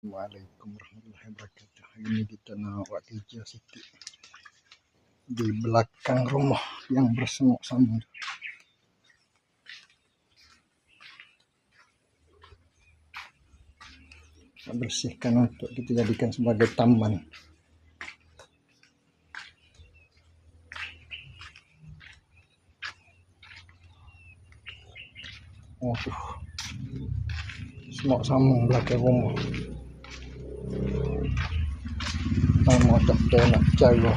Assalamualaikum warahmatullahi wabarakatuh. Hari ini kita nak buat kerja sikit di belakang rumah yang bersemut-semut. Nak bersihkan untuk kita jadikan sebagai taman. Semut-semut belakang rumah. Mama tak nak jaga.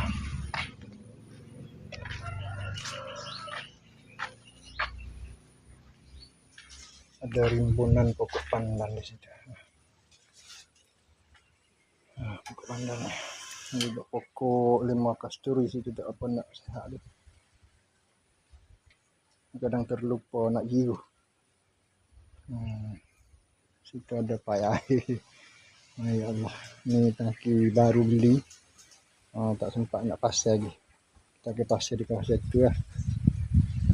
Ada rimbunan pokok pandan di situ. Pokok pandan ni. Juga pokok lima kasturi situ tak apa nak sehat dia. Kadang terlupa nak jiru. Situ ada payah. Ya Allah, ni tangki baru beli. Tak sempat nak pasang lagi. Kita akan pasang di kawasan itu lah.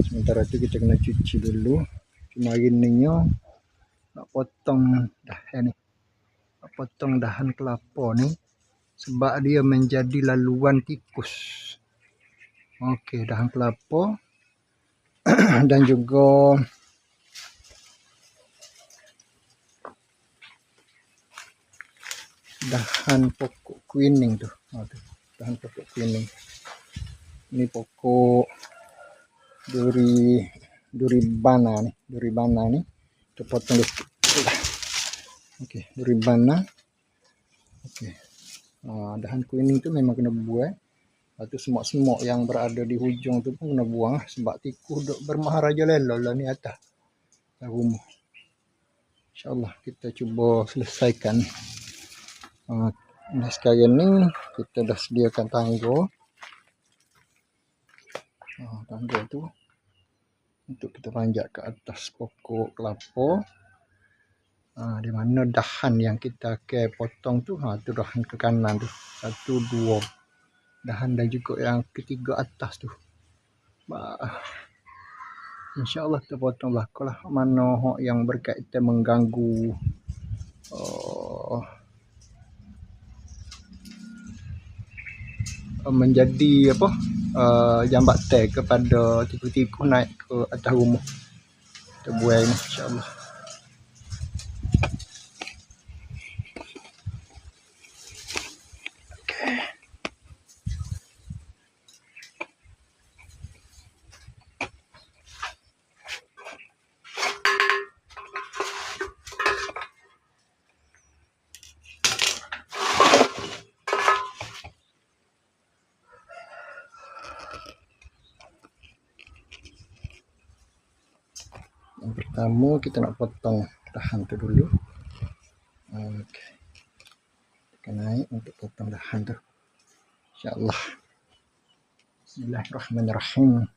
Sementara tu kita kena cuci dulu. Cuma hari ni nak potong dahan ni. Nak potong dahan kelapa ni sebab dia menjadi laluan tikus. Okey, dahan kelapa dan juga dahan pokok kuning tu. Dahan pokok kuning. Ini pokok duri bana ni. Duri bana ni kita potong dulu. Okey, duri bana. Okey. Dahan kuning tu memang kena buang. Lepas tu semut-semut yang berada di hujung tu pun kena buang sebab tikus duk bermaharaja lela lah ni atas rumah. InsyaAllah kita cuba selesaikan. Sekarang ni kita dah sediakan tangga. Tangga tu untuk kita panjat ke atas pokok kelapa. Di mana dahan yang kita akan potong tu, tu dahan ke kanan tu. 1, 2 dahan dan juga yang ketiga atas tu. InsyaAllah kita potong belakang lah. Mana yang berkaitan mengganggu menjadi jambatan kepada tikus-tikus naik ke atas rumah. Kita buai ni insyaAllah. Yang pertama kita nak potong dahan tu dulu. Okey. Kita naik untuk potong dahan tu. InsyaAllah. Bismillahirrahmanirrahim.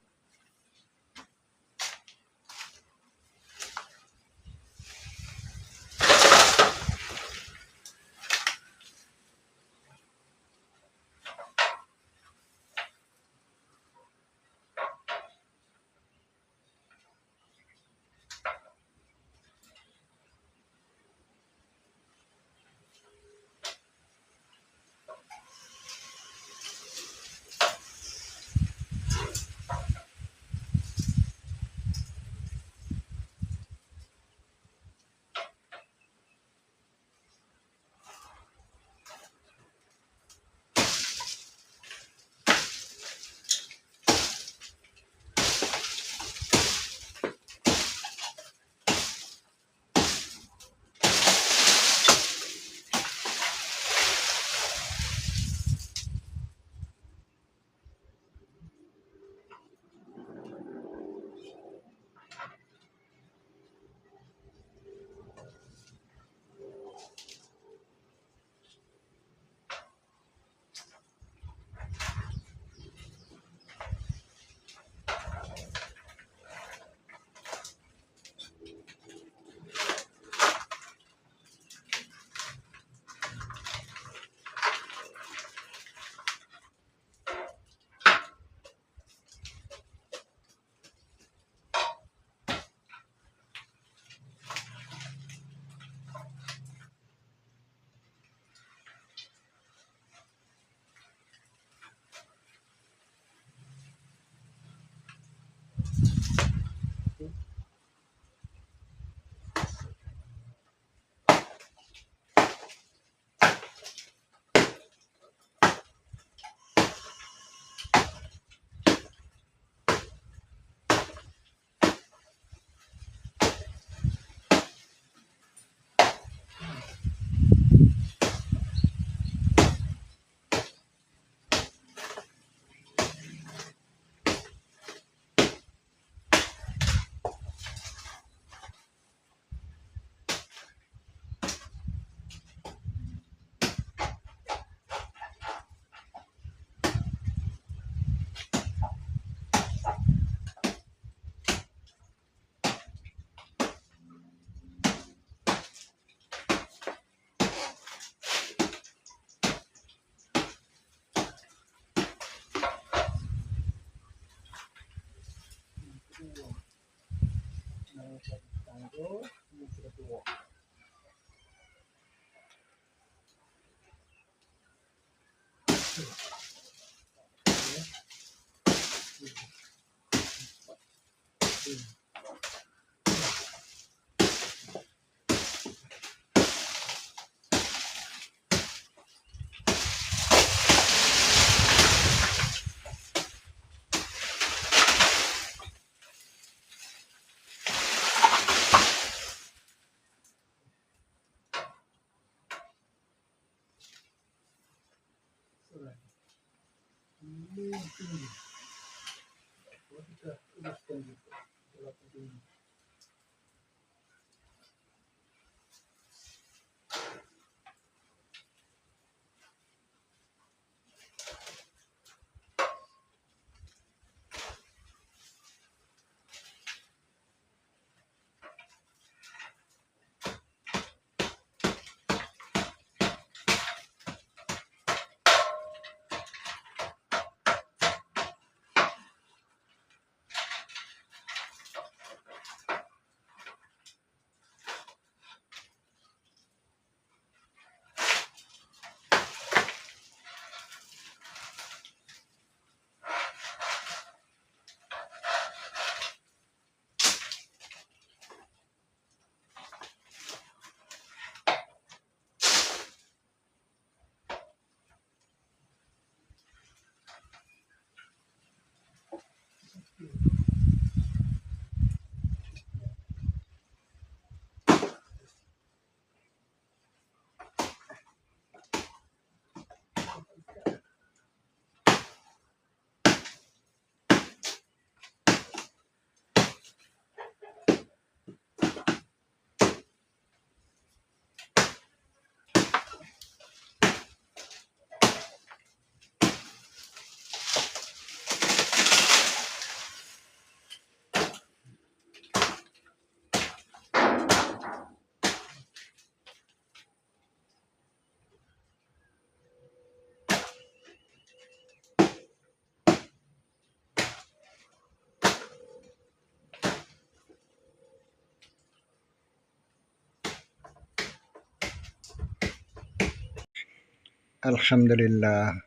Alhamdulillah.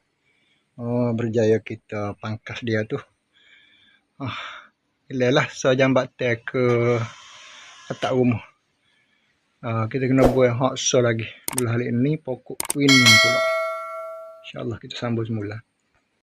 Oh, berjaya kita pangkas dia tu. Ah, ilalah sejambat ke atas rumah. Kita kena buat hak so lagi. Belah hari ini pokok Queen pula. InsyaAllah kita sambung semula.